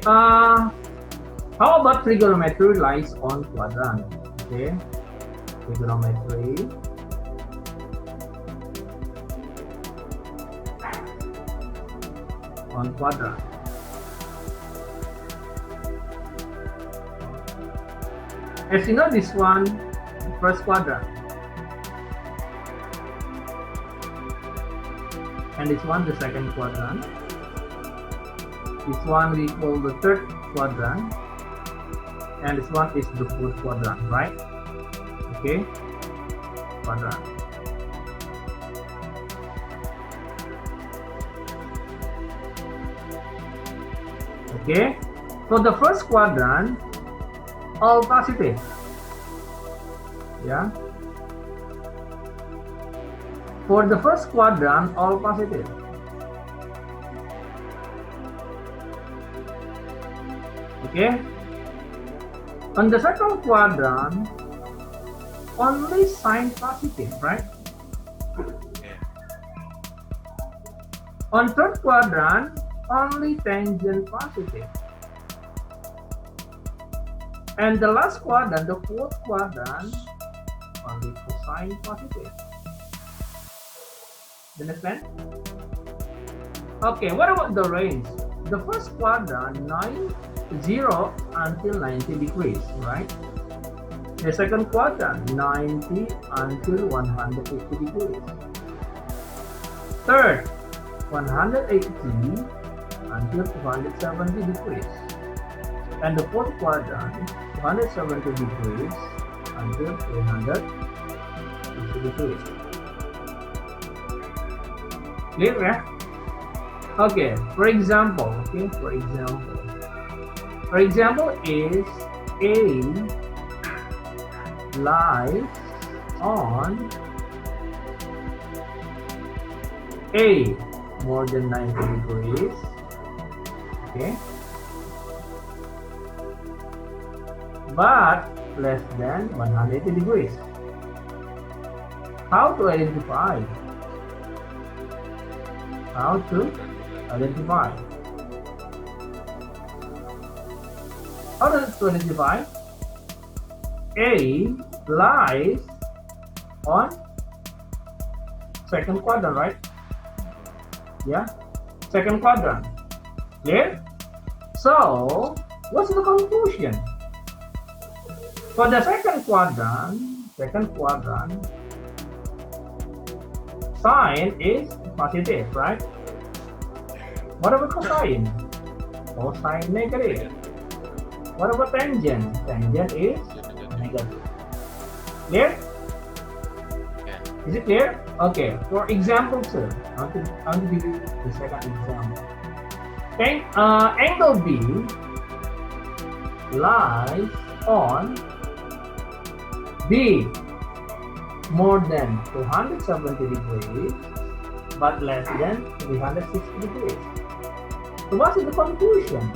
Uh, how about trigonometry lies on quadrant? Okay, trigonometry on quadrant. As you know, this one, the first quadrant, and this one, the second quadrant. This one we call the third quadrant, and this one is the fourth quadrant, right? Okay, quadrant. Okay, so the first quadrant, all positive. Yeah. For the first quadrant, all positive. Okay. On the second quadrant, only sign positive, right? On third quadrant, only tangent positive. And the last quadrant, the fourth quadrant, only cosine positive. You understand? Okay, what about the range? The first quadrant, 0 until 90 degrees, right? The second quadrant, 90 until 150 degrees. Third, 180 until 270 degrees. And the fourth quadrant, 270 degrees until 350 degrees. Clear, yeah? Okay, for example, is A lies on A more than 90 degrees, okay, but less than 180 degrees. How to identify? How to identify? How to identify? A lies on second quadrant, right? Yeah, second quadrant. Clear? So, what's the conclusion? For the second quadrant, sine is positive, right? What about cosine? Cosine negative. What about tangent? Tangent is negative. Clear? Is it clear? Okay. For example 2, I'll give you the second example. Angle B lies on B more than 270 degrees but less than 360 degrees. So what is the conclusion?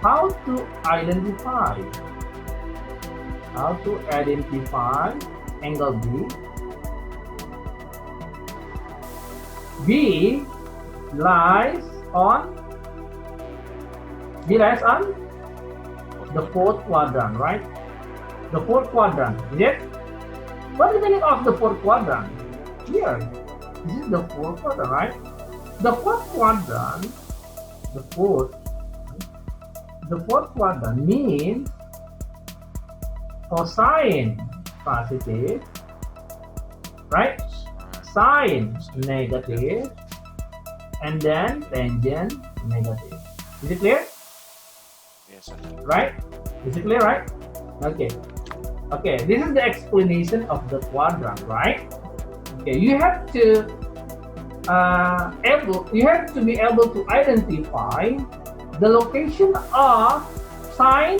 How to identify? How to identify angle B? B lies on the fourth quadrant, right? The fourth quadrant, is it? What is the meaning of the fourth quadrant? Here, this is the fourth quadrant, right? The fourth quadrant, the fourth quadrant means cosine positive, right? Sine negative, and then tangent negative. Is it clear? Yes, sir. Right? Is it clear, right? Okay. Okay, this is the explanation of the quadrant, right? Okay, you have to be able to identify the location of sine,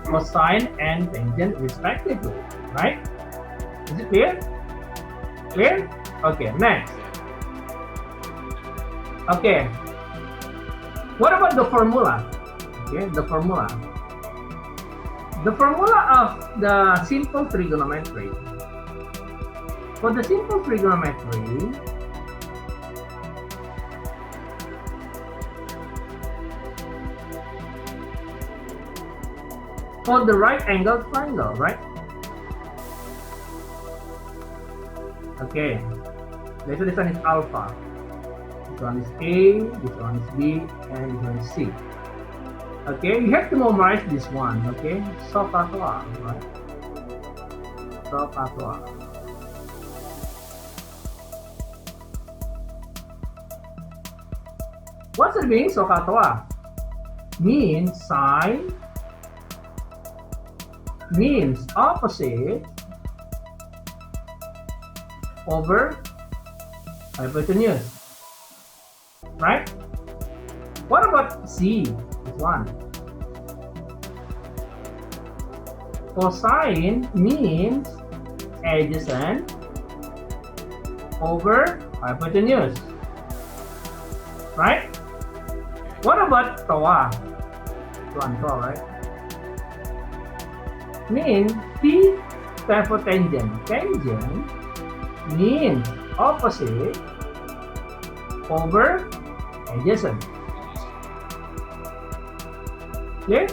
cosine, and tangent respectively, right? Is it clear? Clear? Okay, next. Okay. What about the formula? Okay, the formula. The formula of the simple trigonometry. For the simple trigonometry, for the right angle triangle, right? Okay, let's say this one is alpha. This one is A, this one is B, and this one is C. Okay, you have to memorize this one, okay? Sokatoa, right? Sokatoa. What's the meaning Sokatoa? Means sine, means opposite over hypotenuse, right? What about C? This one. Cosine means adjacent over hypotenuse, right? What about toa? Toa, right? Means T stands for tangent. Tangent means opposite over adjacent. Clear?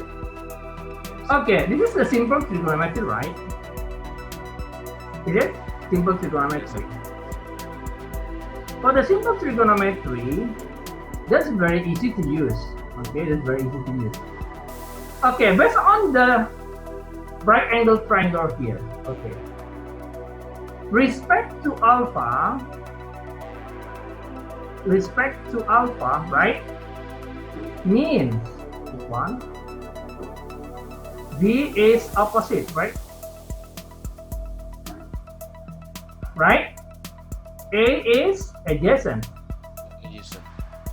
Okay, this is the simple trigonometry, right? Is it? Simple trigonometry. For the simple trigonometry, that's very easy to use. Okay, that's very easy to use. Okay, based on the right angle triangle here. Okay. Respect to alpha, right? Means this one. B is opposite, right? Right? A is adjacent.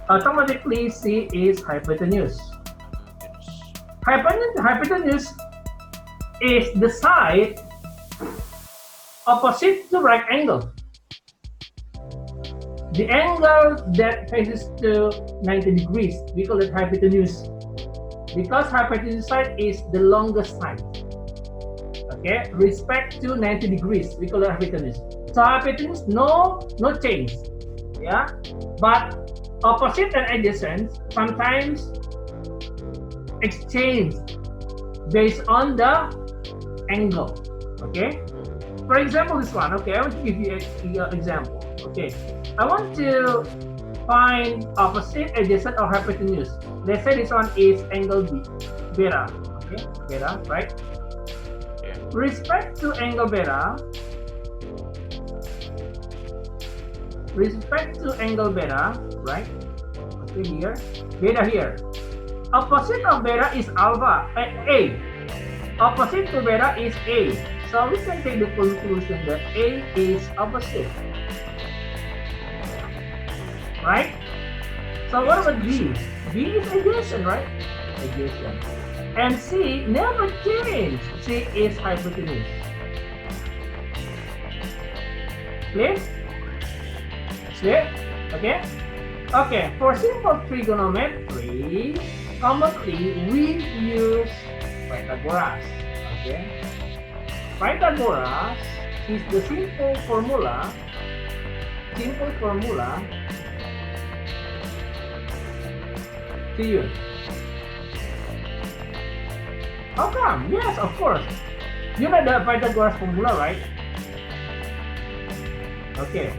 Automatically C is hypotenuse. Hypotenuse is the side opposite to right angle. The angle that faces to 90 degrees, we call it hypotenuse. Because hypotenuse side is the longest side. Okay, respect to 90 degrees, we call it hypotenuse. So hypotenuse, no change. Yeah, but opposite and adjacent sometimes exchange based on the angle. Okay, for example, this one. Okay, I want to give you an example. Okay, I want to find opposite, adjacent, or hypotenuse. Let's say this one is angle B, beta. Okay, beta, right? Yeah. Respect to angle beta. Right? Okay, here, beta here. Opposite of beta is alpha, A. Opposite to beta is A. So we can take the conclusion that A is opposite. Right? So what about B? B is adjacent, right? Adjacent. And C never changed. C is hypotenuse. Clear? Clear? Okay? Okay, for simple trigonometry, commonly we use Pythagoras. Okay? Pythagoras is the simple formula to use. How come? Yes, of course. You know the Pythagoras formula, right? Okay.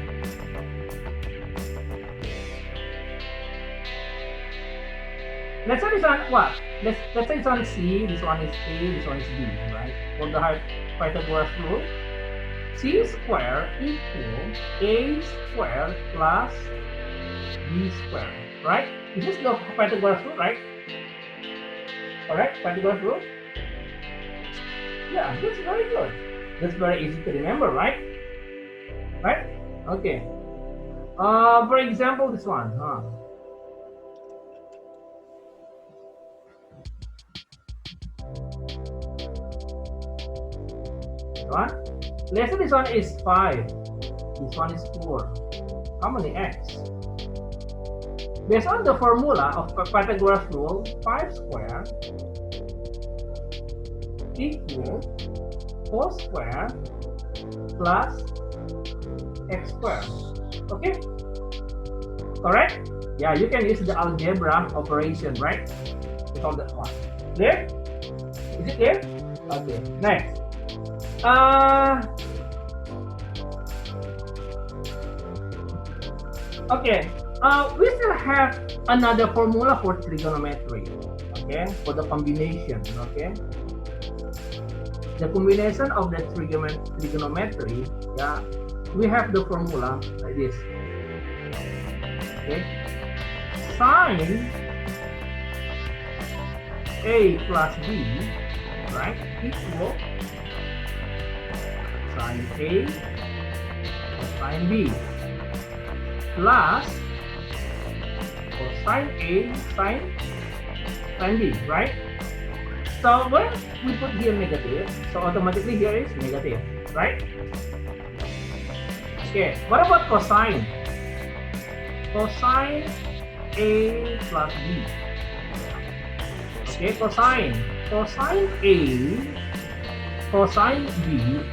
Let's say this one what? Let's say this one is C, this one is A, this one is B, right? For the Pythagoras rule, C squared equals A squared plus B squared, right? This is the Pythagoras rule, right? Alright, Pythagoras rule? Yeah, that's very good. That's very easy to remember, right? Right? Okay. For example, this one. Let's say this one is 5. This one is 4. How many x? Based on the formula of Pythagoras rule, 5 squared equals 4 squared plus x squared. Okay? Alright? Yeah, you can use the algebra operation, right? We call that one. Clear? Is it clear? Okay, next. Okay, we still have another formula for trigonometry. Okay, for the combination. Okay, the combination of the trigonometry. Yeah, we have the formula like this. Okay, sine A plus B, right, equal sine A cosine B plus cosine A sine B, right? So when we put here negative, so automatically here is negative, right? Okay, what about cosine? Cosine A plus B. Okay, cosine A cosine B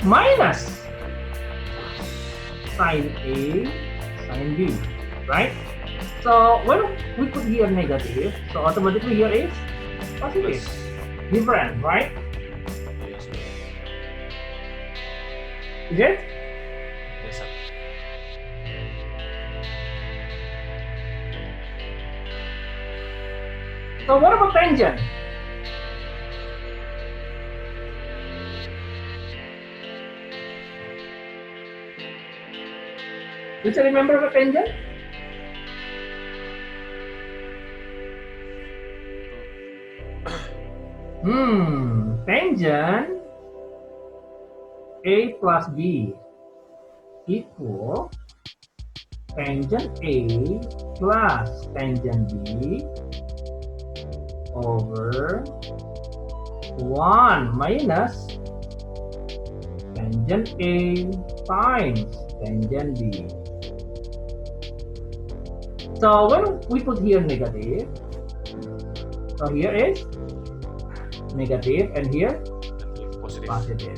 minus sine A sine B, right? So when we put here negative, so automatically here is positive. Different, right? Yes, sir. Is it? Yes, sir. So what about tangent? Do you remember the tangent? Tangent A plus B equal tangent A plus tangent B over 1 minus tangent A times tangent B. So when we put here negative, so here is negative and here Positive. positive.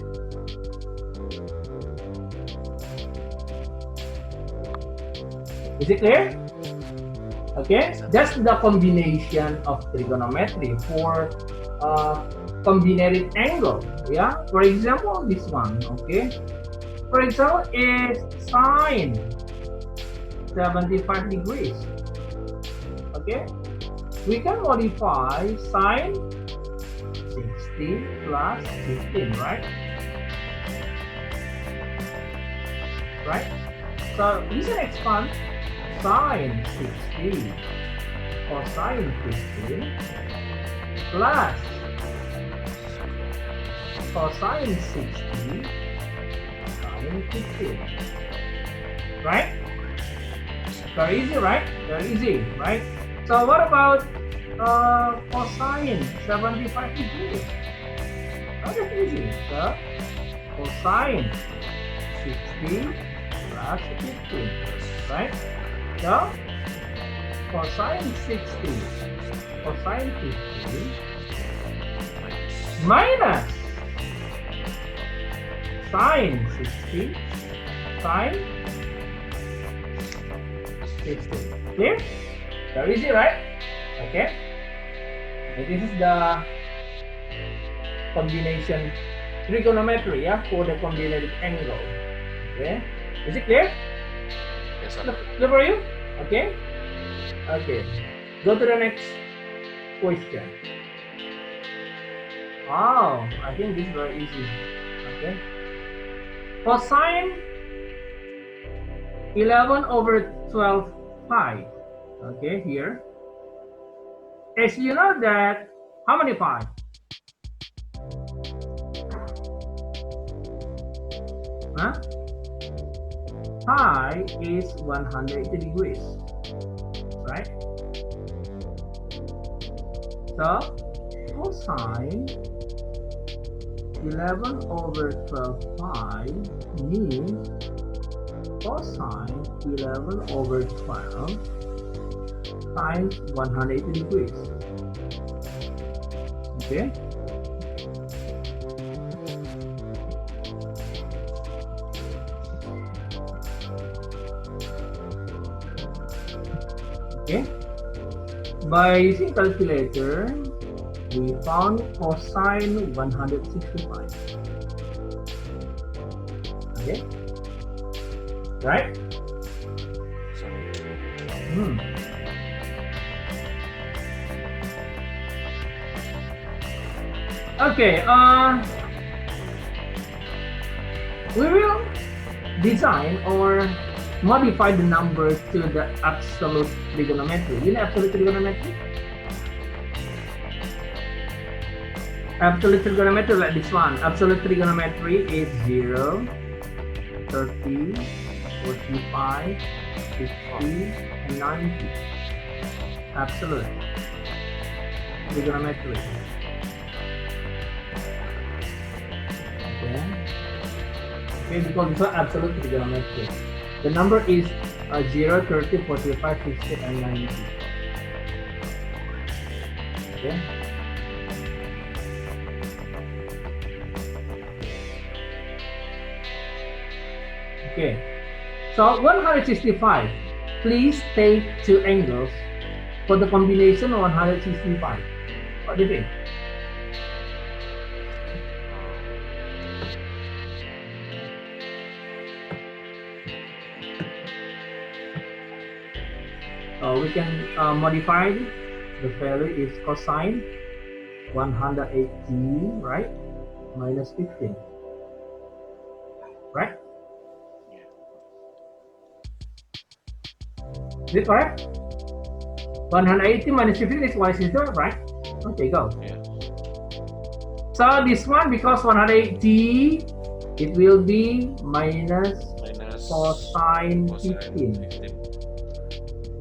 Is it clear? Okay, that's the combination of trigonometry for combined angle. Yeah, for example, this one. Okay, for example, is sine 75 degrees. Okay, we can modify sine 60 plus 15, right? Right? So we can expand sine 60 cosine 15 plus cosine 60 sine 15. Right? Very easy, right? Very easy, right? So what about cosine 75 degrees? That is easy. So cosine 60 plus 15, right? So cosine 60 cosine 15 minus sine 60 sine 15. Clear? Very easy, right? Okay. And this is the combination trigonometry, yeah, for the combined angle. Okay. Is it clear? Yes, sir. Clear for you? Okay. Okay. Go to the next question. Wow, I think this is very easy. Okay. Cosine 11 over 12 pi. Okay, here. As you know that, how many pi? Huh? Pi is 180 degrees, right? So, cosine 11 over 12 pi means cosine 11 over 12 times 180 degrees. Okay? Okay? By using calculator, We found cosine 165. Okay? Right? Yes, sir. Okay, we will design or modify the number to the absolute trigonometry. You know absolute trigonometry? Absolute trigonometry like this one. Absolute trigonometry is 0, 30, 45, 50, and 90. Absolute trigonometry. Okay, because it's not absolute trigonometry. The number is 0, 30, 45, 50, and 90. Okay. Okay. So 165. Please take two angles for the combination of 165. What do you think? We can modify the value is cosine 118, right? Minus 15, right? Is it correct? 180 minus 15 is 160, right? Okay, go. Yeah. So this one, because 180, it will be minus cosine 15.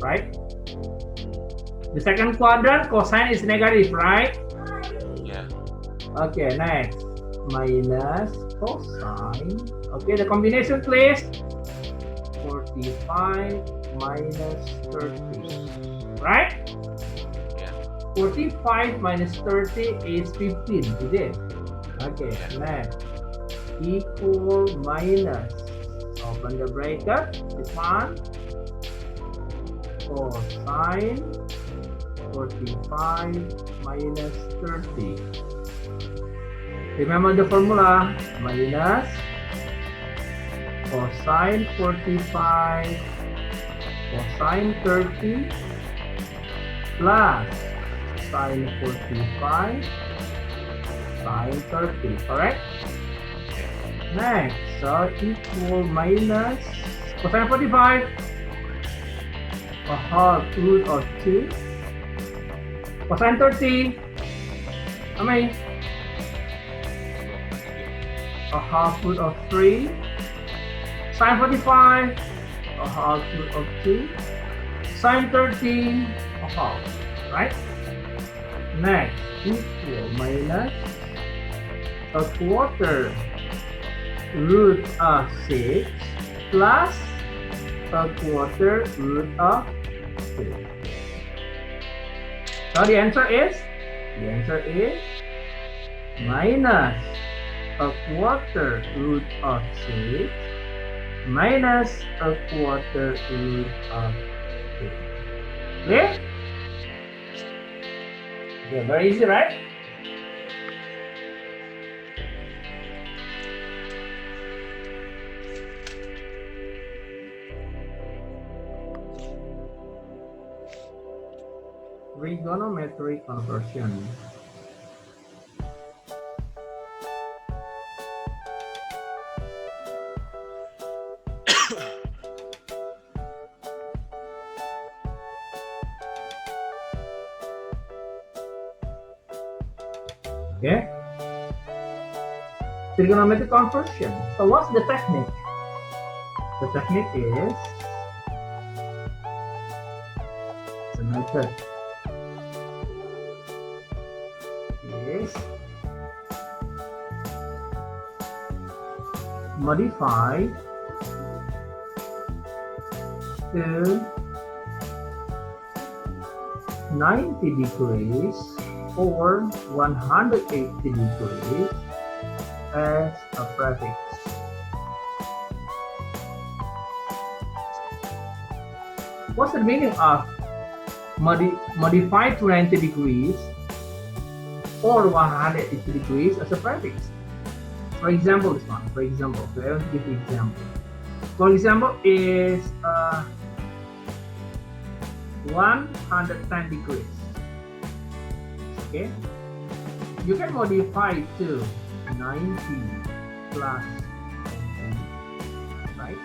Right? The second quadrant, cosine is negative, right? Yeah. Okay, next. Minus cosine. Okay, the combination please. 45 minus 30. Right? Yeah. 45 minus 30 is 15, is it? Okay, next. Equal minus. Open the bracket. This one. Cosine 45 minus 30. Remember the formula. Minus cosine 45 cosine 30 plus sine 45 sine 30. Correct? Next, so equal minus cosine 45 a half root of 2. Cosine 30. How many? A half root of 3. Sine 45. A half root of 2. Sine 30. A half. Right? Next, equal minus a quarter root of 6 plus a quarter root of 2. So the answer is minus a quarter root of 6 minus a quarter root of 2. Clear? Okay, very easy, right? Reganometry conversion. Okay. Trigonometry conversion. So what's the technique? The technique is the method is modify to 90 degrees or 180 degrees as a prefix. What's the meaning of modify to 90 degrees or 180 degrees as a prefix. For example, this one. For example, so I want to give you example. For example, is 110 degrees. Okay, you can modify to 90 plus 10, right?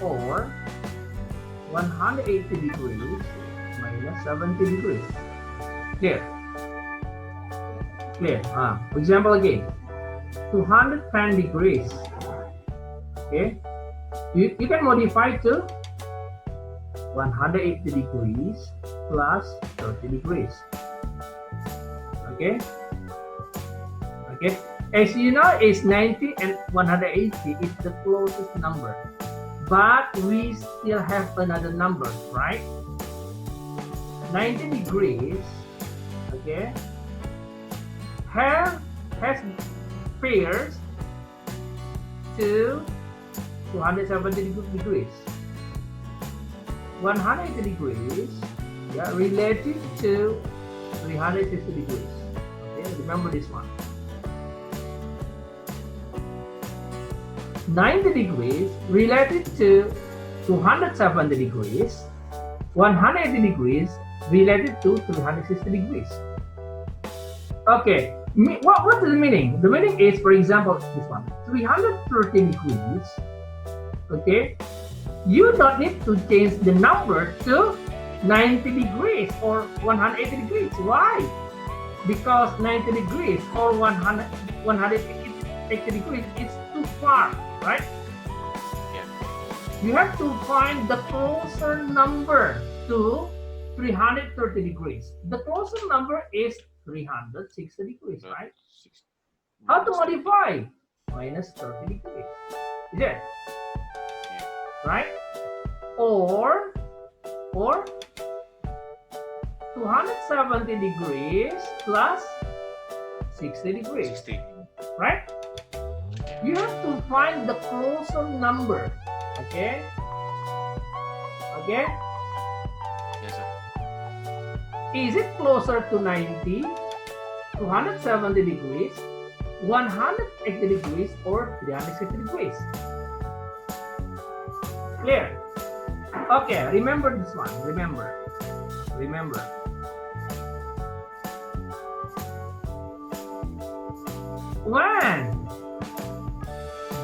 Or 180 degrees minus 70 degrees. Clear? Clear. For example again, 210 degrees. Okay, you can modify to 180 degrees plus 30 degrees. Okay. Okay. As you know, is 90 and 180 is the closest number, but we still have another number, right? 90 degrees, okay, has pairs to 270 degrees. 180 degrees, yeah, related to 360 degrees. Okay, remember this one. 90 degrees related to 270 degrees. 180 degrees related to 360 degrees. Okay, what is the meaning? The meaning is, for example, this one, 330 degrees. Okay, you don't need to change the number to 90 degrees or 180 degrees. Why? Because 90 degrees or 180 degrees is too far, right? Yeah. You have to find the closer number to 330 degrees. The closer number is 360 degrees, right? How to modify? Minus 30 degrees. Is it? Yeah. Right? Or 270 degrees plus 60 degrees. 60. Right? You have to find the closer number. Okay? Okay? Yes, sir. Is it closer to 90, 270 degrees, 180 degrees, or 360 degrees? Clear? Okay, remember this one. Remember. When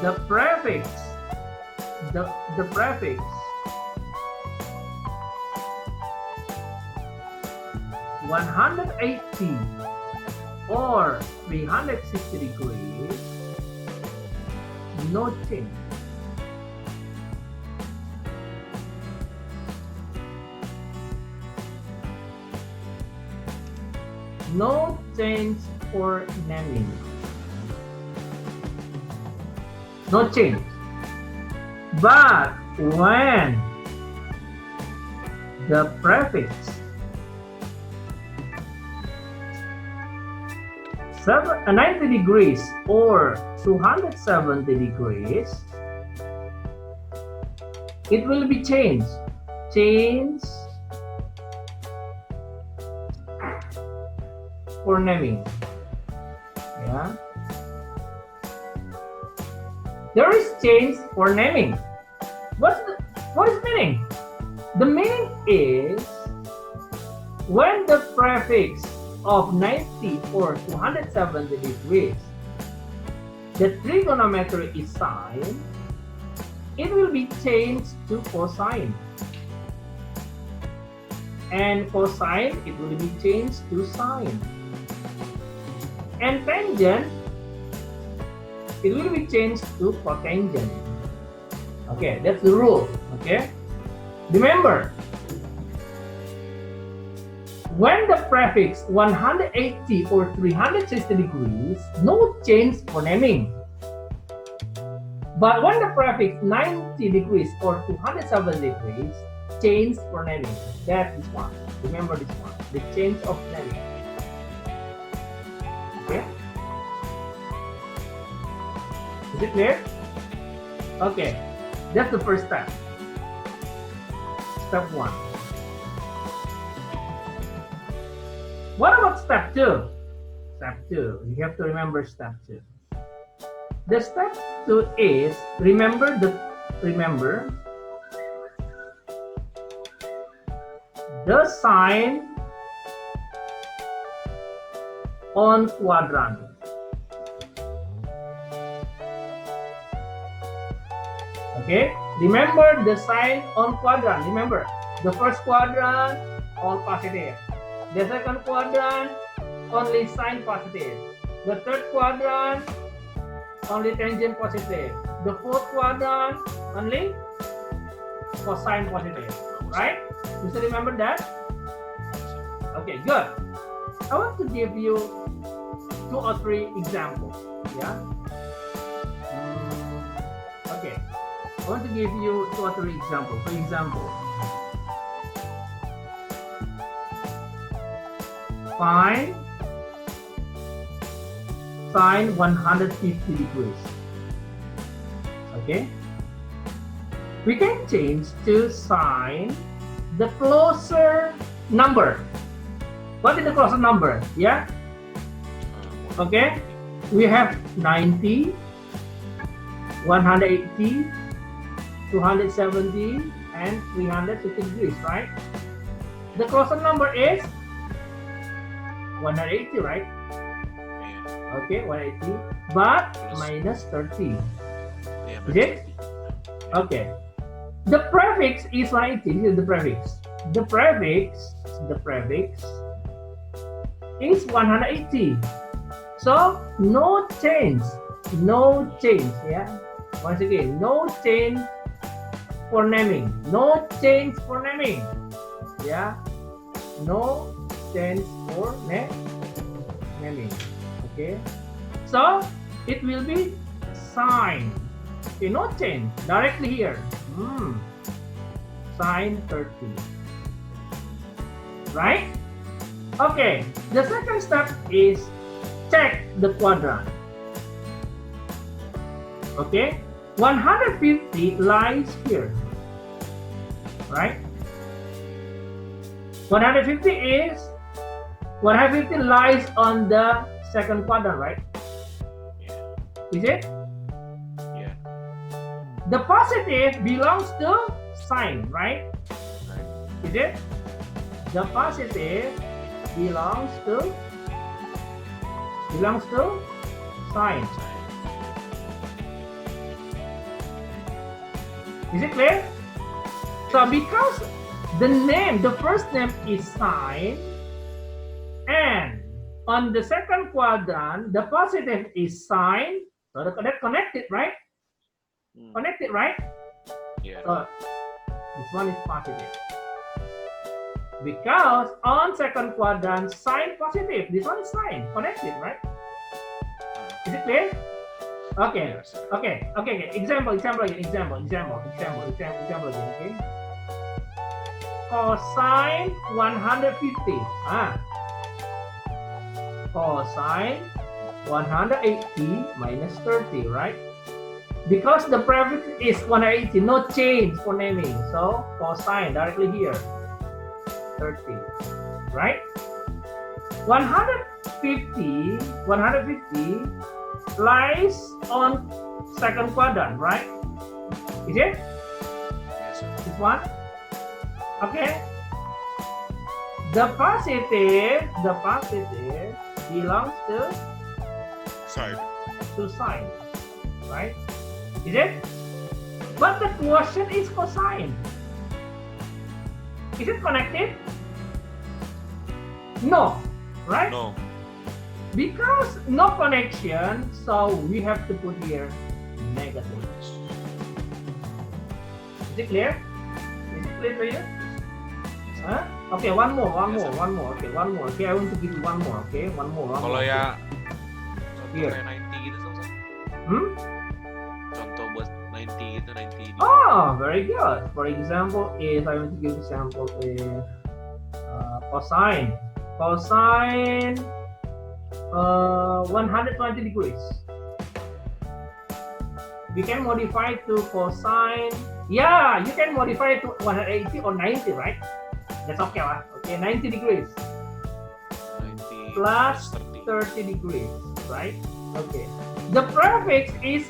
the prefix 180 or 360 degrees, no change. No change for naming. No change. But when the prefix 90 degrees or 270 degrees, it will be changed. Change for naming. Yeah. There is change for naming. What is meaning? The meaning is when the prefix of 90 or 270 degrees, the trigonometry is sine, it will be changed to cosine. And cosine, it will be changed to sine. And tangent, it will be changed to cotangent. Okay, that's the rule. Okay, remember, when the prefix 180 or 360 degrees, no change for naming. But when the prefix 90 degrees or 270 degrees, change for naming. That is one. Remember this one, the change of naming. Okay? Is it clear? Okay, that's the first step. Step 1. What about step 2? step 2. You have to remember step 2. The step 2 is remember the sign on quadrant. Okay, remember the sign on quadrant. Remember, the first quadrant all positive. The second quadrant only sign positive. The third quadrant only tangent positive. The fourth quadrant only cosine positive. Right? You should remember that. Okay, good. I want to give you 2 or 3 examples. Yeah. Okay. I want to give you 2 or 3 examples. For example, find sine 150 degrees. Okay. We can change to sine the closer number. What is the closer number? Yeah. Okay. We have 90, 180, 270, and 360 degrees, right? The closer number is 180, right? Okay, 180, but minus 30. Is it? Okay. The prefix is 180. This is the prefix. The prefix is 180. So no change. Yeah. Once again, no change for naming. Yeah. No change for naming. Okay. So it will be sine. Okay, no change. Directly here. Sine 30. Right? Okay. The second step is check the quadrant. Okay. 150 lies here. Right? 150 lies on the second quadrant, right? Is it? Yeah. The positive belongs to sine, right? Is it? The positive belongs to sine. Is it clear? So because the first name is sine, and on the second quadrant, the positive is sine, so that connected, right? Connected, right? Yeah. So this one is positive. Because on second quadrant, sine positive. This one is sine, connected, right? Is it clear? Okay. Yes. Okay. Example again. Okay. Cosine 150. Cosine 180 minus 30, right? Because the prefix is 180, no change for naming. So cosine directly here, 30, right? 150 lies on second quadrant, right? Is it? Yes, sir. This one? Okay. The positive belongs to Side. sine, right? Is it? But the quotient is cosine. Is it connected? No, right? No. Because no connection, so we have to put here negative. Is it clear? Is it clear for you? Huh? Okay, one more. Okay, one more. Okay, I want to give you one more. Okay, one more. Kalau ya Here. contoh kayak 90 gitu Ustaz. Contoh buat 90 gitu, 90 di. Oh, very good. For example, I want to give example is cosine. Cosine 120 degrees. We can modify to cosine. Yeah, you can modify to 180 or 90, right? That's okay lah. Okay, 90 degrees 90 plus 30. 30 degrees, right? Okay. The prefix is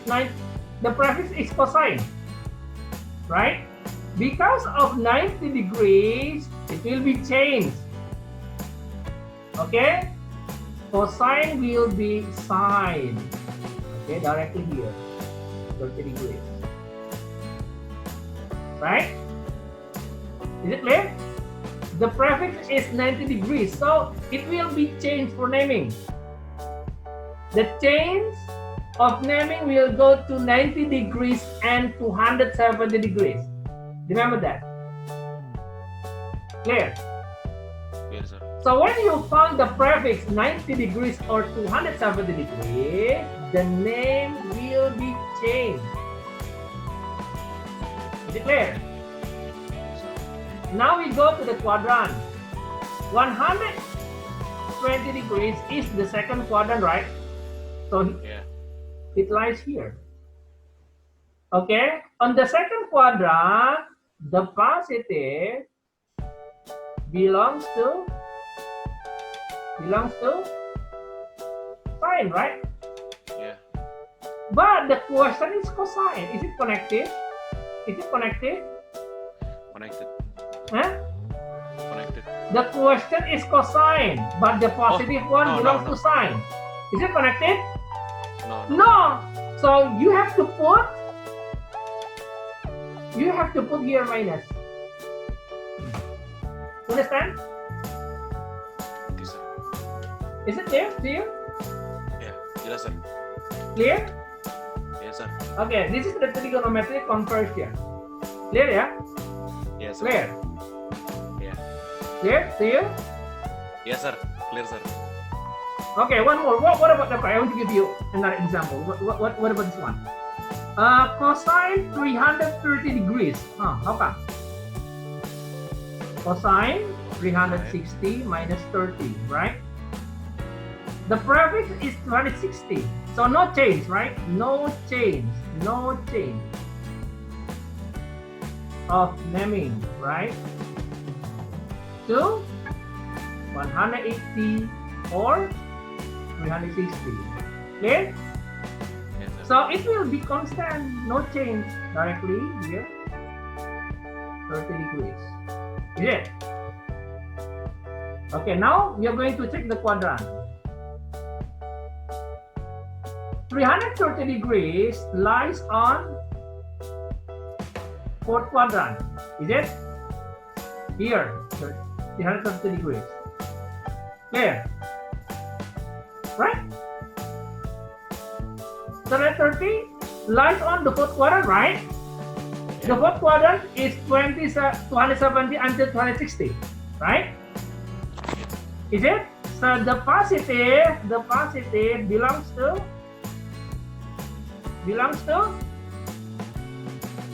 cosine, right? Because of 90 degrees, it will be changed. Okay? Cosine will be sine. Okay, directly here. 30 degrees. Right? Is it clear? The prefix is 90 degrees, so it will be changed for naming. The change of naming will go to 90 degrees and 270 degrees. Remember that. Clear? Yes, sir. So when you found the prefix 90 degrees or 270 degrees, the name will be changed. Is it clear? Yes, sir. Now we go to the quadrant. 120 degrees is the second quadrant, right? So Yeah. it lies here. Okay? On the second quadrant, the positive belongs to sine, right? Yeah. But the question is cosine. Is it connected? Is it connected? Connected. Huh? Connected. The question is cosine, but the positive one no, belongs no. to sine. Is it connected? No. No. So you have to put here minus. Understand? Okay, sir. Is it clear to you? Yeah. Jelas, sir. Clear? Yes, sir. Okay, this is the trigonometry conversion. Clear, yeah? Yes, sir. Clear? Yeah. Clear to you? Yes, sir. Clear, sir. Okay, one more. What about the? I want to give you another example. What about this one? Cosine 330 degrees. How come? Cosine 360 minus 30, right? The prefix is 260, so no change, right? No change of naming, right? To 180 or 360. Clear? Yes, sir. So it will be constant, no change directly here. 30 degrees. Is it? Okay, now we are going to check the quadrant. 330 degrees lies on fourth quadrant. Is it? Here, 330 degrees. Clear? Right? 330 lies on the fourth quadrant, right? The fourth quadrant is 270 until 260, right? Is it? So the positive belongs to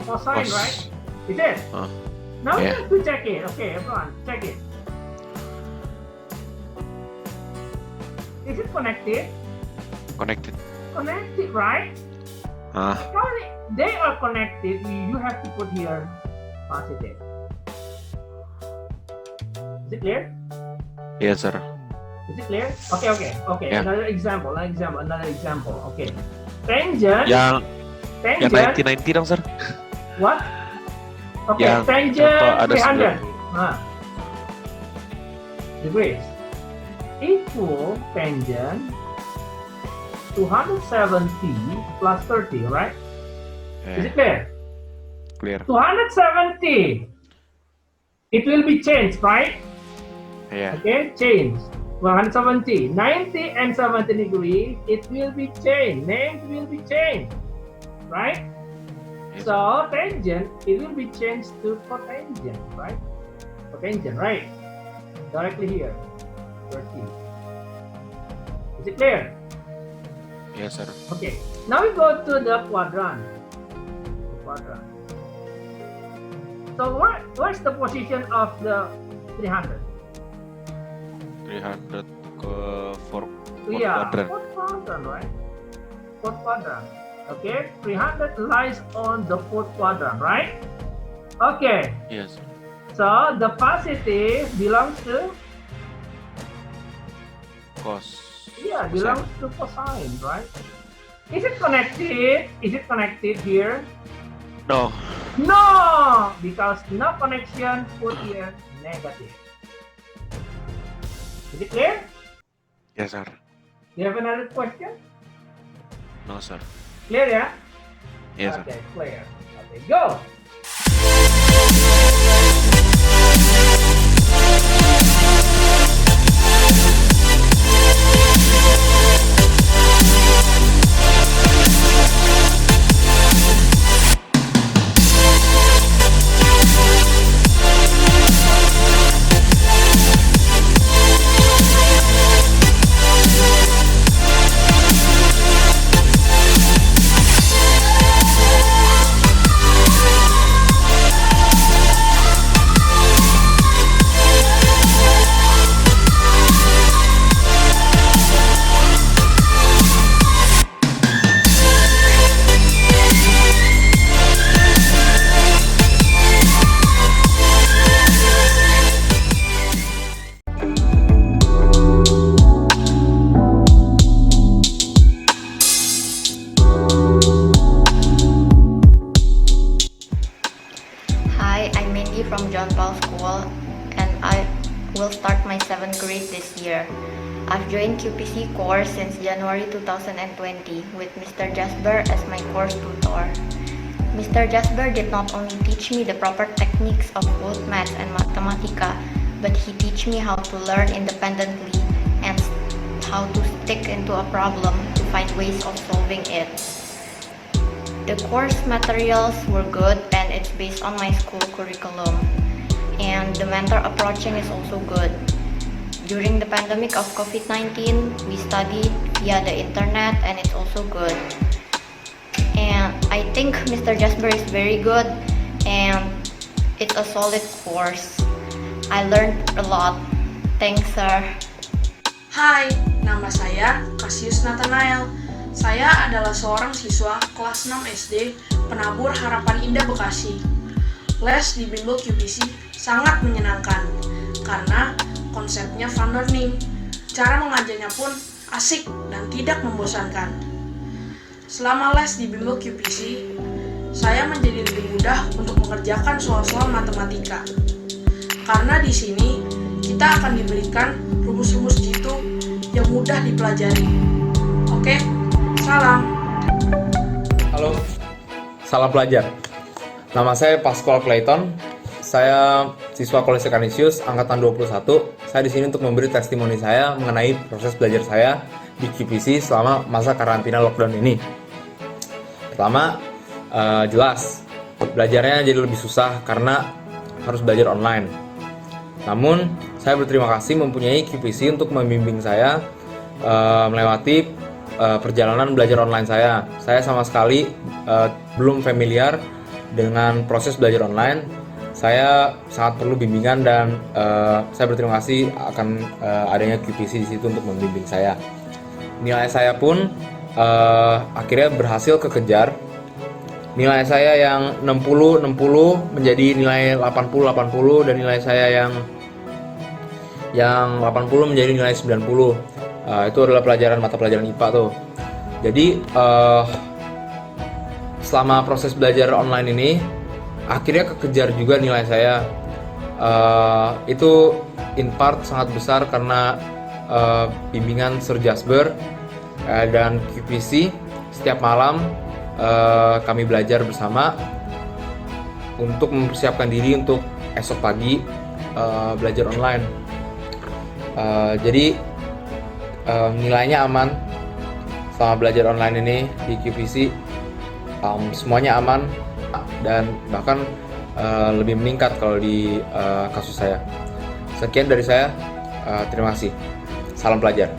cosine, right? Is it? Now we have to check it. Okay, everyone, check it. Is it connected? Connected. Connected, right? Because they are connected, you have to put here positive. Is it clear? Yes, sir. Is it clear? Okay. Yeah. Another example. Okay. Tangent. Yang 90 dong, sir. What? Okay, Yang tangent contoh ada 300 degrees equal tangent 270 plus 30, right? Is it clear? Clear. 270. It will be changed, right? Yeah. Okay, change. 170, 90 and 70 degrees, it will be changed. Names will be changed, right? Yes. So tangent, it will be changed to cotangent, right? Cotangent, right? Directly here, 30. Is it clear? Yes, sir. Okay. Now we go to the quadrant. So what's the position of the 300? 300 ke fourth Yeah, quadrant. fourth quadrant, right? Fourth quadrant. Okay, 300 lies on the fourth quadrant, right? Okay, Yes. so the positive belongs to Cos Yeah, belongs to cosine, right? Is it connected? Is it connected here? No. No! Because no connection, put here negative. Is it clear? Yes, sir. You have another question? No, sir. Clear, yeah? Yes, Okay, sir. clear. Okay, go! Hi, I'm Mindy from John Paul School and I will start my 7th grade this year. I've joined QPC course since January 2020 with Mr. Jasper as my course tutor. Mr. Jasper did not only teach me the proper techniques of both maths and mathematica, but he teach me how to learn independently and how to stick into a problem to find ways of solving it. The course materials were good and it's based on my school curriculum. And the mentor approaching is also good. During the pandemic of COVID-19, we studied via the internet and it's also good. And I think Mr. Jasper is very good and it's a solid course. I learned a lot. Thanks, sir. Hai, nama saya Cassius Nathanael. Saya adalah seorang siswa kelas 6 SD Penabur Harapan Indah Bekasi. Les di Bimbel QPC sangat menyenangkan karena konsepnya fun learning. Cara mengajarnya pun asik dan tidak membosankan. Selama les di Bimbel QPC, saya menjadi lebih mudah untuk mengerjakan soal-soal matematika. Karena di sini kita akan diberikan rumus-rumus jitu yang mudah dipelajari. Oke? Salam. Halo, salam pelajar. Nama saya Pascual Clayton. Saya siswa Kolese Canisius angkatan 21. Saya di sini untuk memberi testimoni saya mengenai proses belajar saya di QPC selama masa karantina lockdown ini. Pertama, jelas belajarnya jadi lebih susah karena harus belajar online. Namun, saya berterima kasih mempunyai QPC untuk membimbing saya melewati perjalanan belajar online saya. Saya sama sekali belum familiar dengan proses belajar online. Saya sangat perlu bimbingan dan saya berterima kasih akan adanya QPC di situ untuk membimbing saya. Nilai saya pun akhirnya berhasil kekejar. Nilai saya yang 60 menjadi nilai 80 dan nilai saya yang 80 menjadi nilai 90. Itu adalah mata pelajaran IPA tuh. Jadi selama proses belajar online ini akhirnya kekejar juga nilai saya. Itu in part sangat besar karena bimbingan Sir Jasper dan QPC. Setiap malam kami belajar bersama untuk mempersiapkan diri untuk esok pagi belajar online. Jadi nilainya aman selama belajar online ini di QPC. Semuanya aman dan bahkan lebih meningkat kalau di kasus saya. Sekian dari saya, terima kasih. Salam pelajar.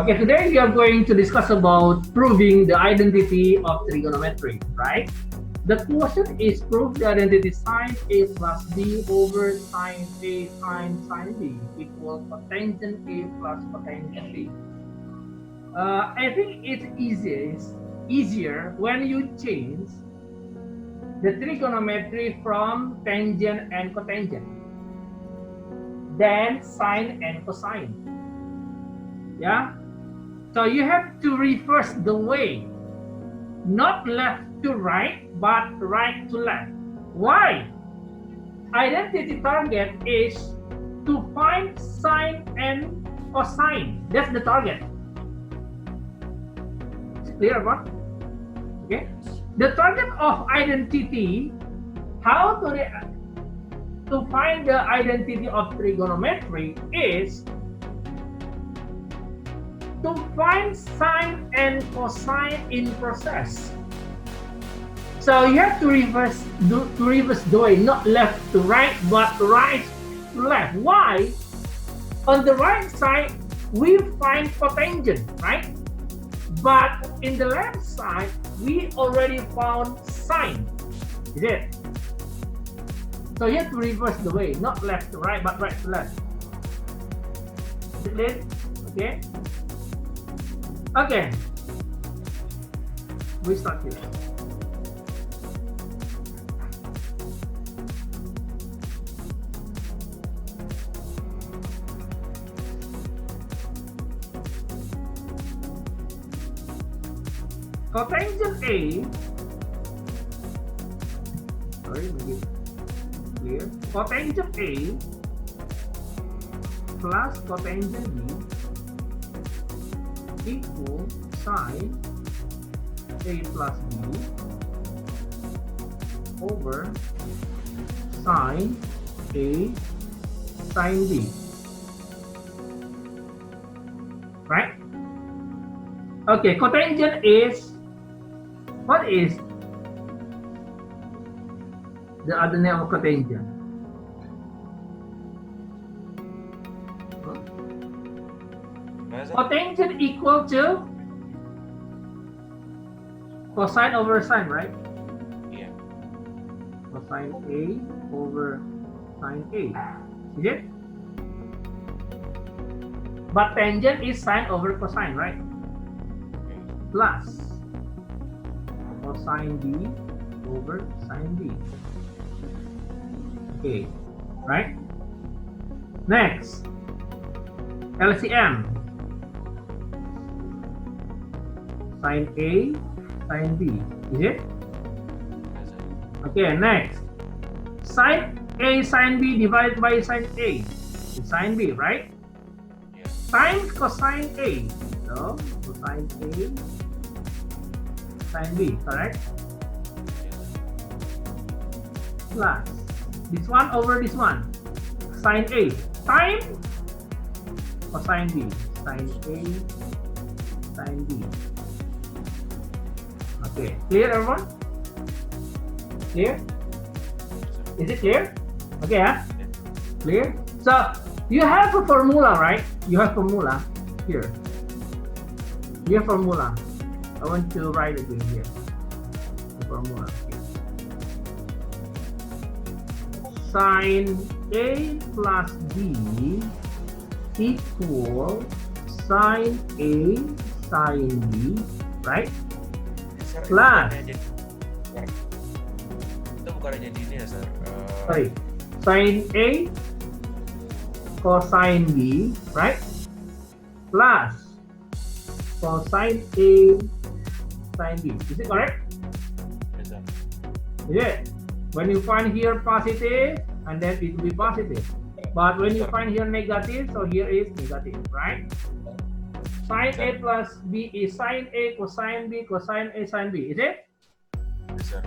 Okay, today we are going to discuss about proving the identity of trigonometry, right? The question is prove the identity sine A plus B over sine A times sine B equal cotangent A plus cotangent B. I think it's easier when you change the trigonometry from tangent and cotangent than sine and cosine. Yeah? So you have to reverse the way, not left to right, but right to left. Why? Identity target is to find sine and cosine. That's the target. Is it clear about? Okay. The target of identity, how to find the identity of trigonometry is to find sine and cosine in process. So you have to reverse the way, not left to right, but right to left. Why? On the right side, we find cotangent, right? But in the left side, we already found sine. Is it? So you have to reverse the way, not left to right, but right to left. Is it clear? Okay. Okay, we start here. Cotangent A, sorry, make it clear. Cotangent A plus cotangent B equal sine A plus B over sine A sine B. Right? Okay, cotangent is, what is the other name of cotangent? Cotangent equal to cosine over sine, right? Iya. Cosine A over sine A. Is it? But tangent is sine over cosine, right? Plus cosine B over sine B. Okay, right? Next, LCM. Sine A, sine B. Is it? Okay, next. Sine A, sine B divided by sine A. It's sine B, right? Iya. Times cosine A. So, cosine A, sine B, correct? Plus this one over this one. Sine A times cosine B. Sine A, sine B. Okay, clear everyone? Clear? Is it clear? Okay, huh? Clear? So you have a formula, right? You have formula here. You have formula. I want to write it in here. The formula. Sine A plus B equal sine A sine B, right? Plus, itu bukannya jadi ini ya, Sir? sorry, sine A cosine B, right? Plus cosine A sine B. Is it correct? Yes, sir. Is it? When you find here positive, and then it will be positive. But when you find here negative, so here is negative, right? Sine A plus B is sine A cosine B cosine A sine B. Is it? Yes, sir.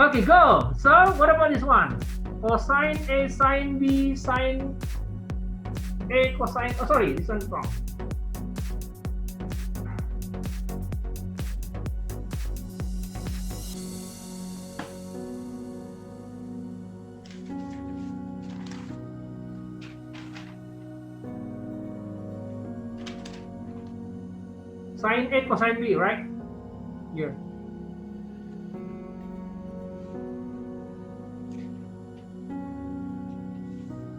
Okay, go. So what about this one? Cosine A sine B sine A cosine. Oh, sorry, this one's wrong. Sine A, cosine B, right? Here.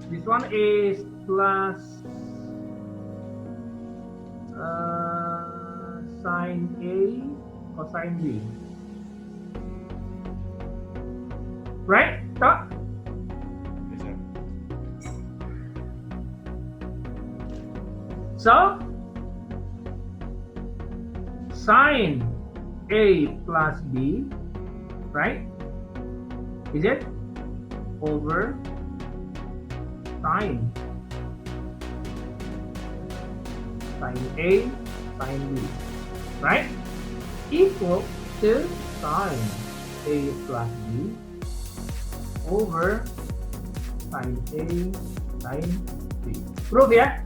This one is plus sine A, cosine B. Right? Stop. Yes, sir. So, sine A plus B, right? Is it? Over sine A, sine B, right? Equal to sine A plus B over sine A, sine B. Prove ya?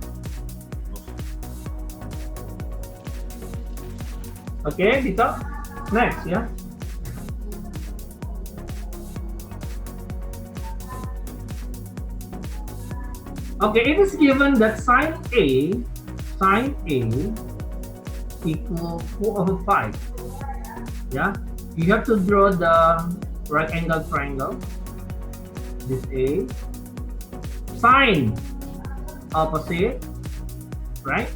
Okay, dito. Next, ya. Okay, it is given that sine A equal 4 over 5. Yeah, you have to draw the right angle triangle. This A, sine opposite, right?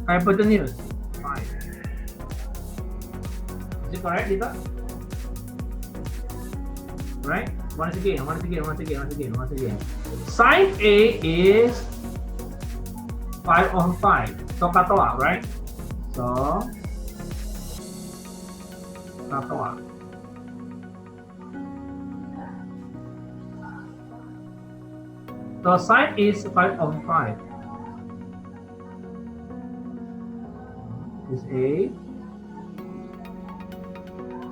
Hypotenuse 5. Is it correct, Dita? Right? Once again. Sine A is 5 over 5. So katawa, right? So katawa. So sine is 5 over 5. Is A.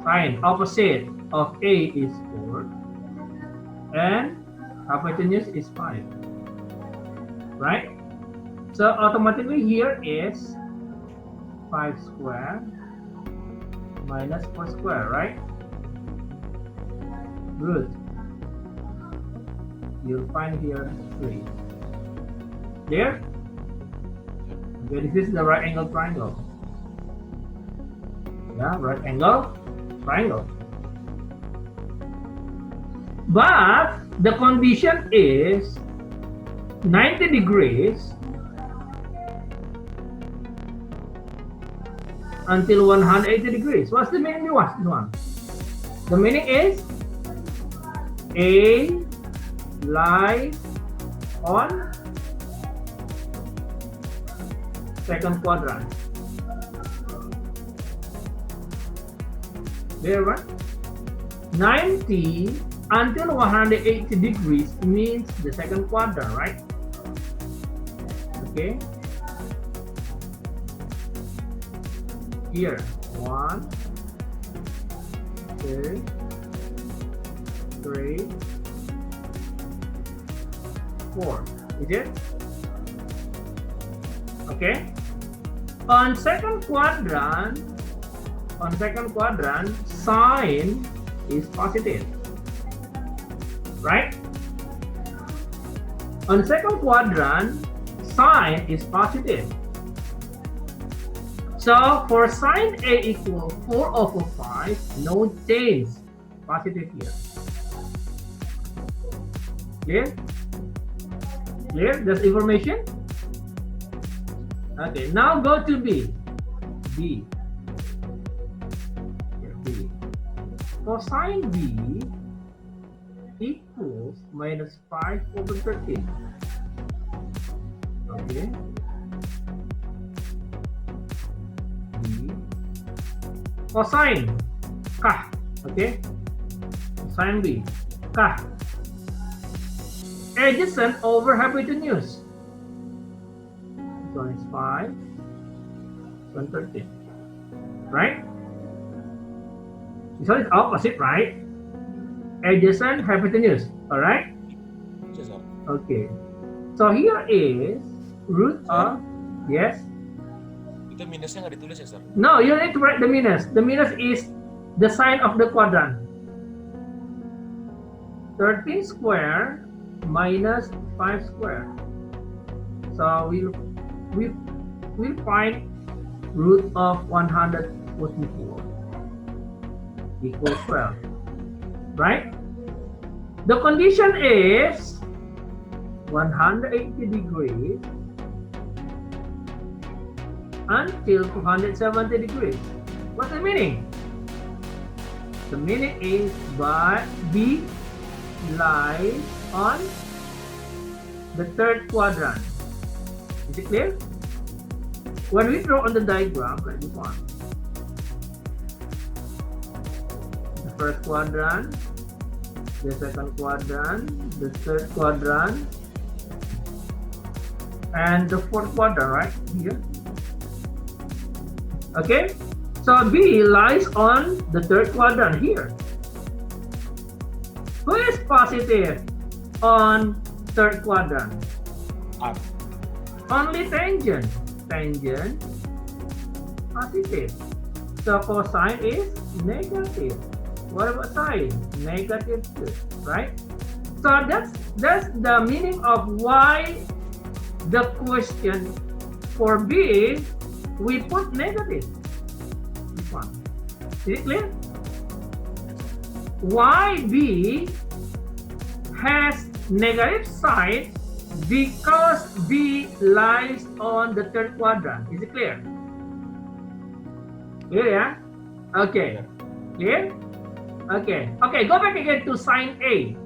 Sine opposite of A is 4. And hypotenuse is 5. Right? So automatically here is 5 square minus 4 square, right? Root. You'll find here 3. There? Okay, this is the right angle triangle. Yeah, right angle triangle. But the condition is 90 degrees until 180 degrees. What's the meaning of this one? The meaning is A lies on second quadrant. There, right? 90 until 180 degrees means the second quadrant, right? Okay. Here, 1, 2, 3, 4. Is it? Okay. On second quadrant, sine is positive, right? On second quadrant, sine is positive. So for sine A equal 4 over 5, no change, positive here. Clear? Clear? That's information? Okay, now go to B. B. Here, B. Cosine B equals minus 5 over 13. Okay. B. Cosine K. Okay. Cosine B K. Adjacent over hypotenuse. This one is 5. This one 13. Right? This one is opposite, right? Adjacent hypotenuse. Alright? Yes, sir. Okay. So here is root of, yes? Itu minusnya nggak ditulis ya, sir? No, you need to write the minus. The minus is the sign of the quadrant. 13 square minus 5 square. So we'll find root of 144 equals 12, right? The condition is 180 degrees until 270 degrees. What's the meaning? The meaning is but B lies on the third quadrant. Is it clear? When we draw on the diagram, like this one, the first quadrant, the second quadrant, the third quadrant, and the fourth quadrant, right here. Okay, so B lies on the third quadrant here. Who is positive on third quadrant? R. Only tangent. Tangent positive. So cosine is negative. What about sine? Negative 2, right? So that's the meaning of why the question for B we put negative. This one. Is it clear? Why B has negative sign? Because B lies on the third quadrant. Is it clear? Clear, yeah? Okay. Clear? Okay. Okay, go back again to sine A.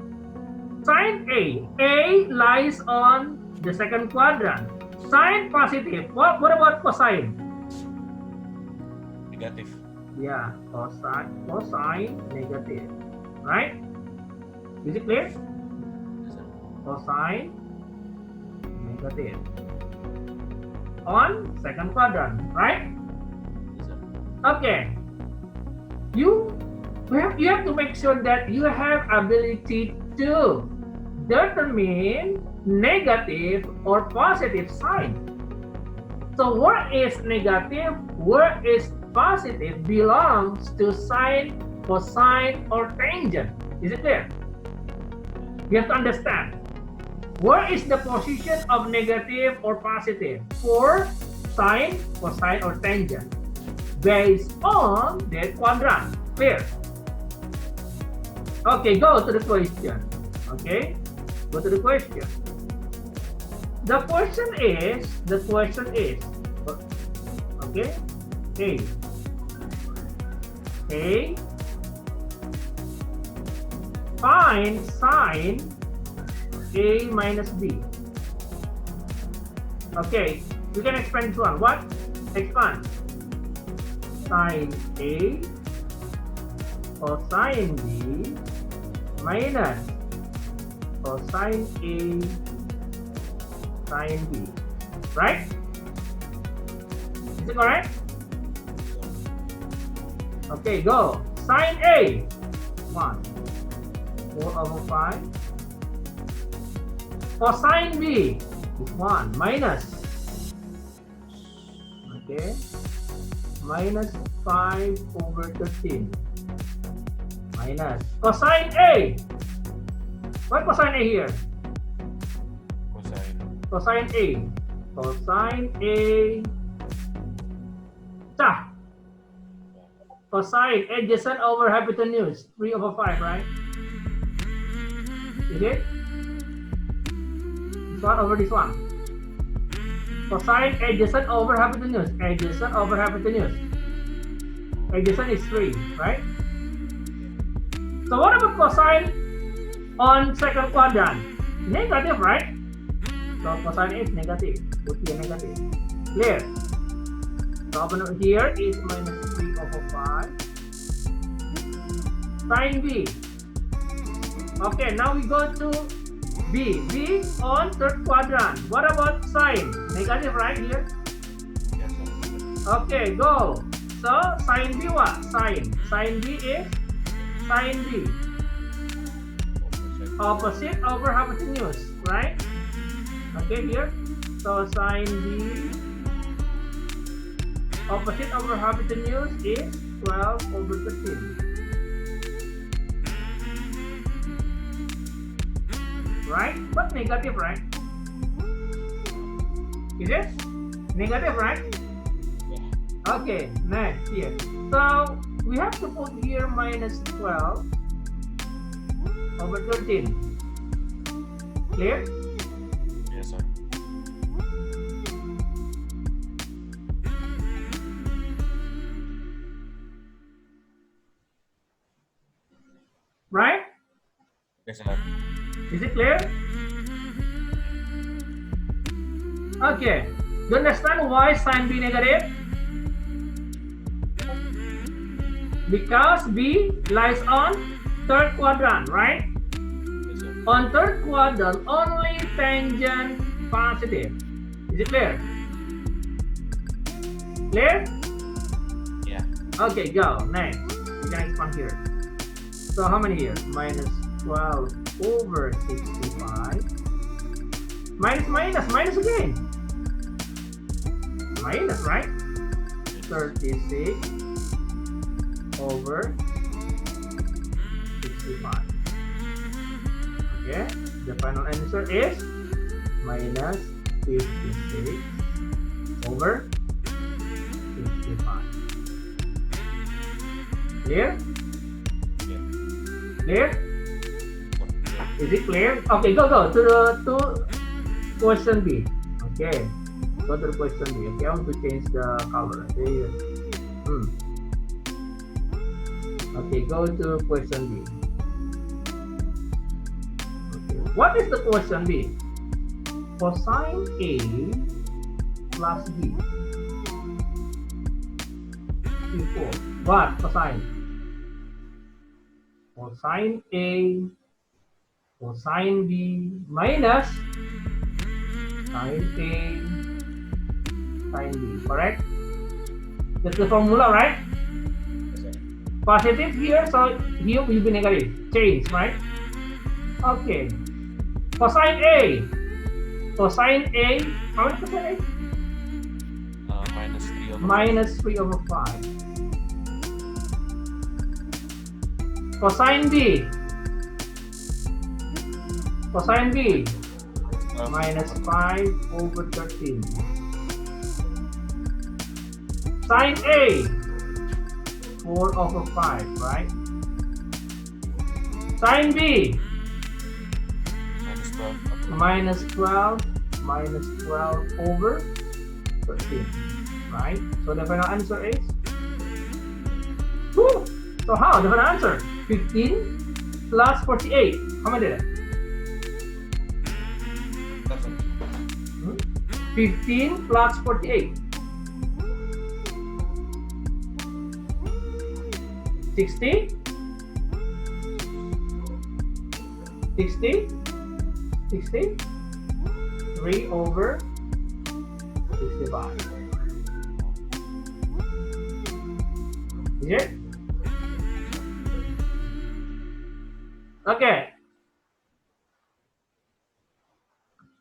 Sine A. A lies on the second quadrant. Sine positive. What about cosine? Negative. Yeah, cosine negative. Right? Is it clear? Yes, sir. Cosine negative on second quadrant, right? Yes, sir. Okay. You have to make sure that you have ability to determine negative or positive sign. So where is negative, where is positive belongs to sine, cosine, or tangent. Is it clear? You have to understand. Where is the position of negative or positive for sine, cosine, or tangent? Based on their quadrant. Clear? Okay, go to the question. Okay, go to the question. The question is, okay, find sine A minus B. Okay, you can expand this one. What? Expand. Sine A cosine B minus cosine A sine B. Right? Is it correct? Okay, go. Sine A 1 4/5. Cosine B is 1 minus, okay, minus 5/13 minus cosine A. What cosine A here? Cosine. Cosine A. Cosine A. Cosine adjacent over hypotenuse 3/5, right? Is it? This one over this one. Cosine adjacent over hypotenuse. Adjacent over hypotenuse. Adjacent is 3, right? So what about cosine on second quadrant? Negative, right? So cosine is negative. Put here negative. Clear? So here is minus 3/5. Sine B. Okay, now we go to B. B on third quadrant. What about sine? Negative, right here? Yes, sir. Okay, go. So sine B what? Sine. Sine B is sine B. Opposite over hypotenuse, right? Okay, here. So sine B opposite over hypotenuse is 12/13. Right? But negative, right? Is it? Negative, right? Yeah. Okay, next here. So we have to put here minus 12 over 13. Clear? Yes, sir. Right? Yes, sir. Is it clear? Okay. Do you understand why sign B negative? Because B lies on third quadrant, right? Yes, sir. On third quadrant, only tangent positive. Is it clear? Clear? Yeah. Okay, go. Next. We can expand here. So how many here? Minus 12 over 65. Minus again. Minus, right? 36 over 65. Okay, the final answer is minus 56 over 65. Clear? Yeah. Clear? Yeah. Is it clear? Okay, go to question B. Okay, go to the question B. Okay, I want to change the color. Okay. Okay, go to question B. Okay, what is the question B? Cosine A plus B equal what? Cosine A cosine B minus sine A sine B, correct? That's the formula, right? Yes, sir. Positive here, so here will be negative. Change, right? Okay. Cosine A. Cosine A. How much cosine A? Minus 3 over Minus 3 over 5. Cosine B. Cosine B. Minus 5 over 13. Sine A. 4 over 5, right? Sine B. minus 12. Minus 12 over 13, right? So the final answer is woo! So how? The final answer 15 plus 48. How many is it? 15 plus 48. 60? 60? 60? 3 over 65. Is it? Okay.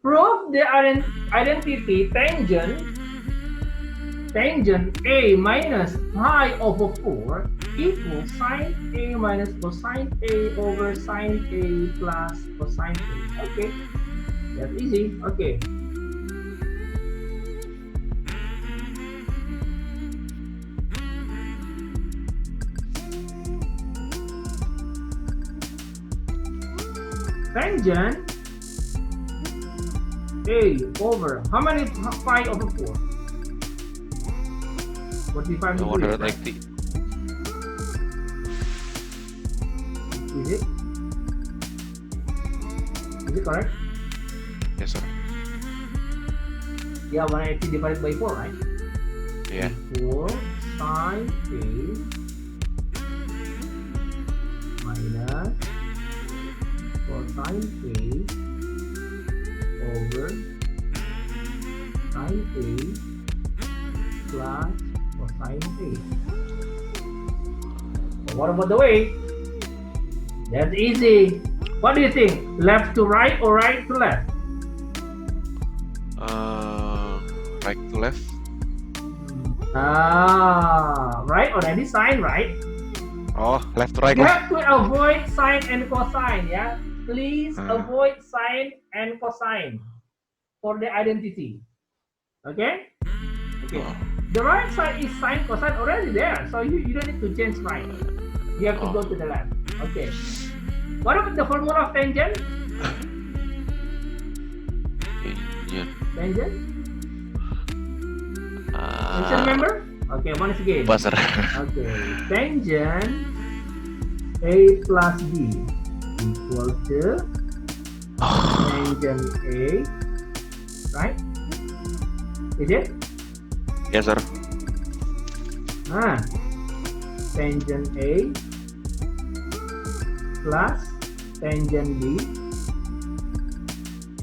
Prove the identity tangent A minus pi over 4 equals sine A minus cosine A over sine A plus cosine A. Okay, that's easy. Okay. Tangent A over how many pi over 4? 45 degrees. 180. Is it? Is it correct? Yes, sir. Yeah, 180 divided by 4, right? Yeah. Equal sine A minus cosine A over sine A plus cosine A. So what about the weight? That's easy. What do you think? Left to right or right to left? Right to left. Right already sine, right? Oh, left to right. You have to avoid sine and cosine, yeah? Please avoid sine and cosine for the identity. Okay? Okay. Oh. The right side is sine cosine already there, so you don't need to change right. You have to go to the left. Okay. What about the formula of tangent? Tangent. Tangent? You still remember? Okay, once again. Apa, sir? Okay, tangent A plus B equal to tangent A, right? Is it? Yes, sir. Tangent A plus tangent B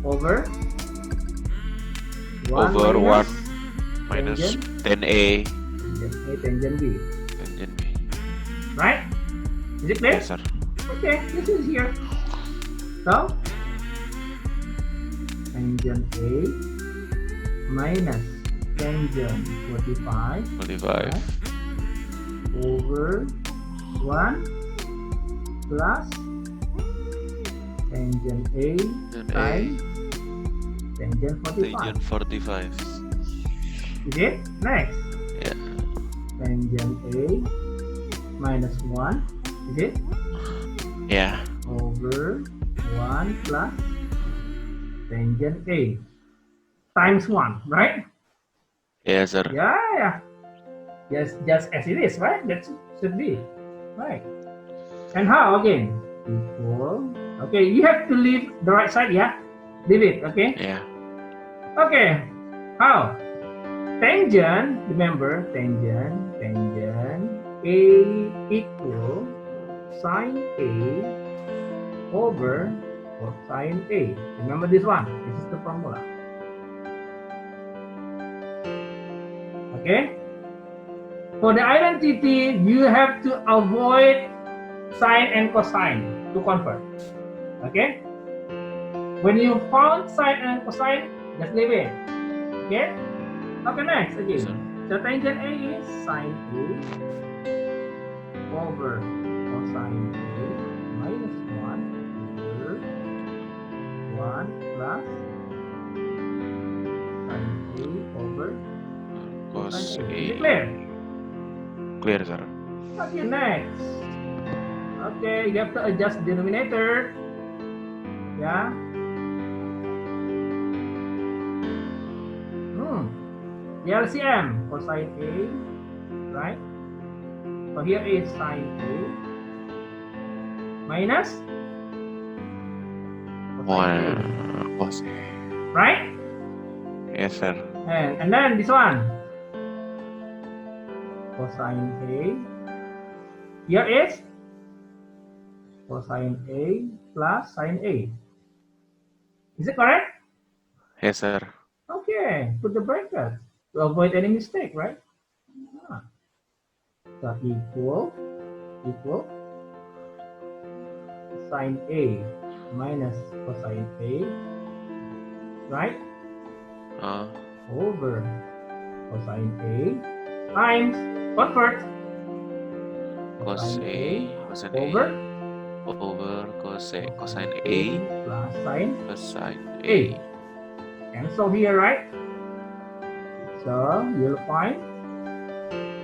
over 1 Over minus 1 minus tangent 10A. tangent A tangent B, Tangent B. right? Is it clear? Yes, sir. Okay, this is here. So, tangent A minus tangent 45 45. over 1 plus tangent A Then sine A. tangent 45. Tangent 45. Is it? Next, Yeah. tangent A minus 1. Is it? Yeah. Over 1 plus tangent A times 1, right? Yes, sir. Yeah. Just as it is, right? That should be, right? And how again? Equal. Okay, you have to leave the right side, yeah? Leave it, okay? Yeah. Okay. How? Tangent, remember, tangent A equal sine A over cosine A. Remember this one. This is the formula. Okay? For the identity, you have to avoid sine and cosine to convert. Okay? When you found sine and cosine, just leave it. Okay? Okay, next again. So tangent A is sine A over cosine A minus 1 over 1 plus sine A over Cos cosine A. A. Is it clear? Clear, sir. Okay, next. Okay, you have to adjust the denominator. Yeah. The LCM for sine A, right? So here is sine A minus cosine A, 1 cos A. right? Yes, sir. And then this one, cosine A. Here is cosine A plus sine A. Is it correct? Yes, sir. Okay, put the bracket to avoid any mistake, right? So equal sine A minus cosine A, right? Over cosine A times convert Cos A. Cosine over A. Over cosine A. plus sine Cosine A. A. And so here, right? So you'll find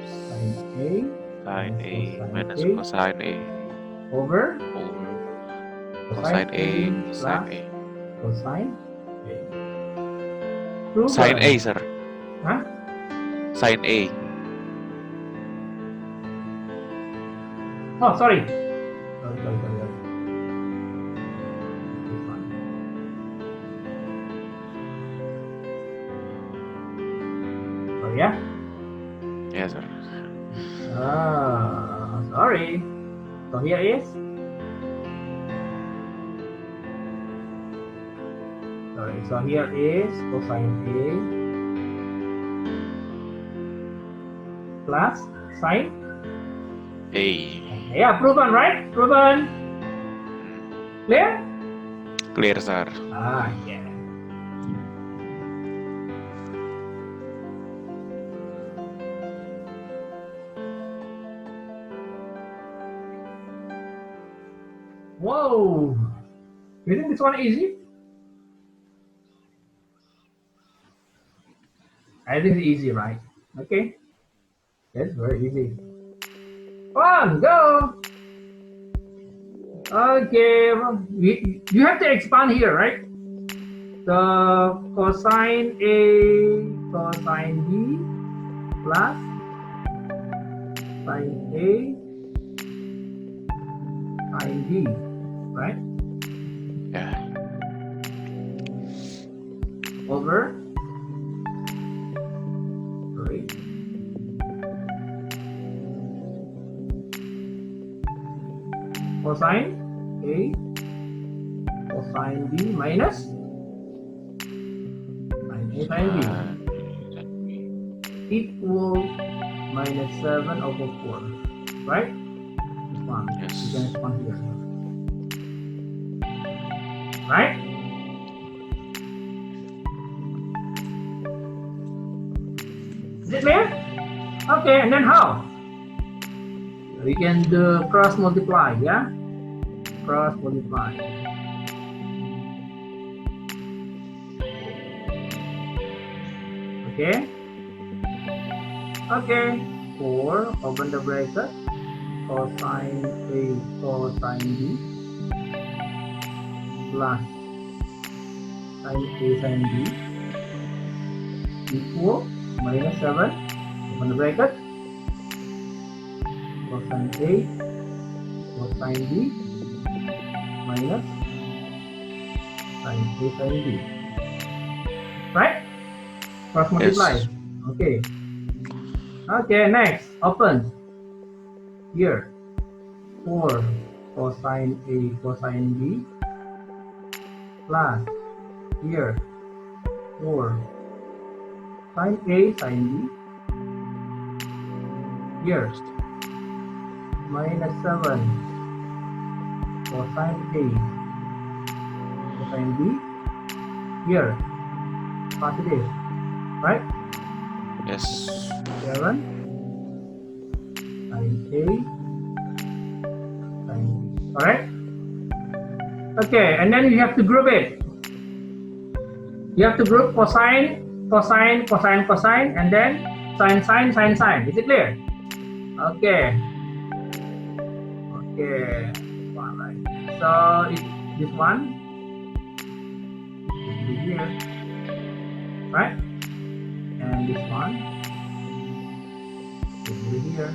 sine A Sine A minus A cosine A. over Over cosine A. Sine A. cosine A. Proven. Sine A, sir. Huh? Sine A. Oh, sorry. Sorry. This one. Oh yeah. Yes, sir. Sorry. So here is. Sorry. So here is cosine A plus sine. A. Yeah, proven, right? Proven. Clear? Clear, sir. Yeah. Whoa! You think this one easy? I think it's easy, right? Okay. That's very easy. One, go. Okay, you have to expand here, right? So cosine A cosine B plus sine A sine B, right? Yeah. Over 3 cosine A cosine B minus sine A sine B equal minus 7 over 4, right? This one. Yes. You can expand here. Right? Is it clear? Okay, and then how? We can do cross multiply, yeah? Cross multiply. Okay? Okay, 4, open the bracket, cosine A cosine B plus sine A sine B equal minus 7, open the bracket, cosine A cosine B minus sine A sine B. Right? Cross multiply. Yes. Okay. Okay, next, open. Here, 4 cosine A cosine B plus here 4 sine A sine B here minus 7 cosine A cosine B here positive, right? Yes. 7 sine A sine B. Alright? Okay, and then you have to group it. You have to group cosine, cosine, cosine, cosine, and then sine, sine, sine, sine. Is it clear? Okay. Okay. This one, right? So this one will be here, right? And this one will be here,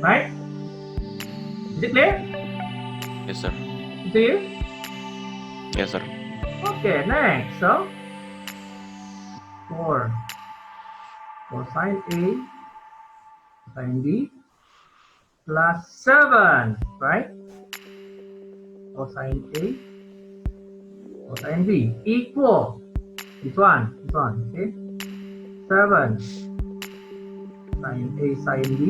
right? Is it clear Yes, sir. to you? Yes, sir. Okay, next. So 4 cosine A cosine B plus 7, right? Cosine A cosine B equal this one, okay? 7 sine A sine B.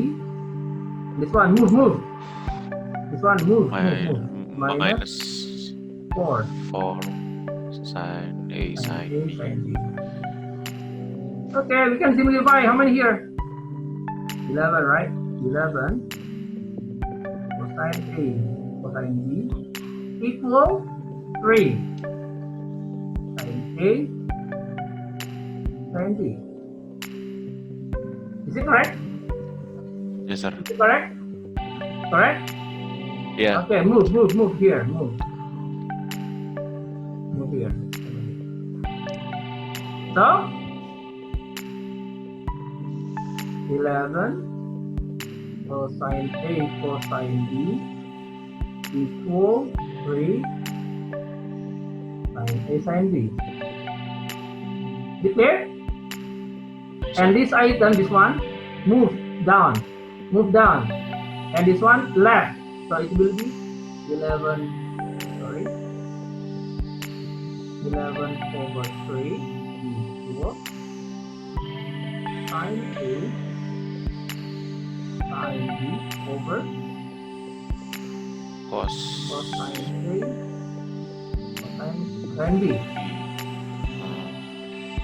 This one move. This one move. Minus Minus 4 4 sine A sine sine A B. sine B. Okay, we can simplify. How many here? 11, right? 11 cosine A cosine B equal 3 sine A sine B. Is it correct? Yes, sir. Is it correct? Correct? Yeah. Okay, move here. Move here. So 11 cosine A cosine B equal 3 sine A sine B. Is it clear? And this item, this one, move down, and this one left. So it will be 11 over 3 equal sine A sine B over Cos. cosine A cosine sine B.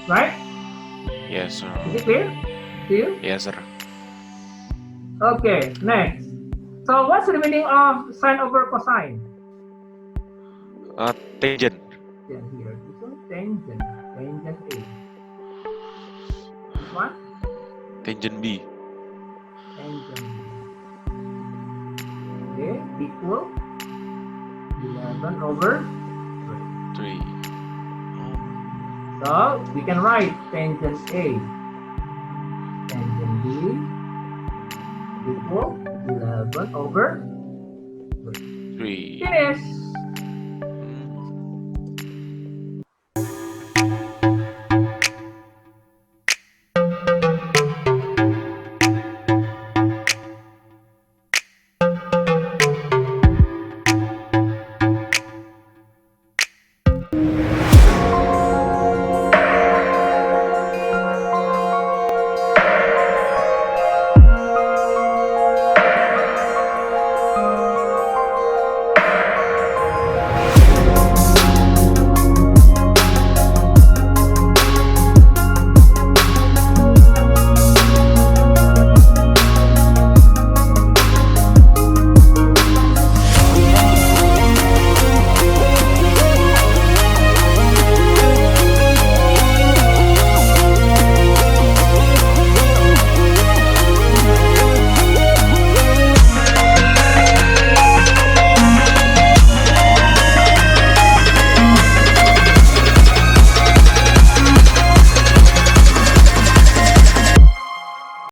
Right? Yes, sir. Is it clear to you? Yes, sir. Okay, next. So what's the meaning of sine over cosine? Tangent. Then here, this one tangent A. This one? Tangent B. Tangent B. Okay, equal 11 over 3. 3. So we can write tangent A. Tangent B equal 11 over 3. 3. Finish!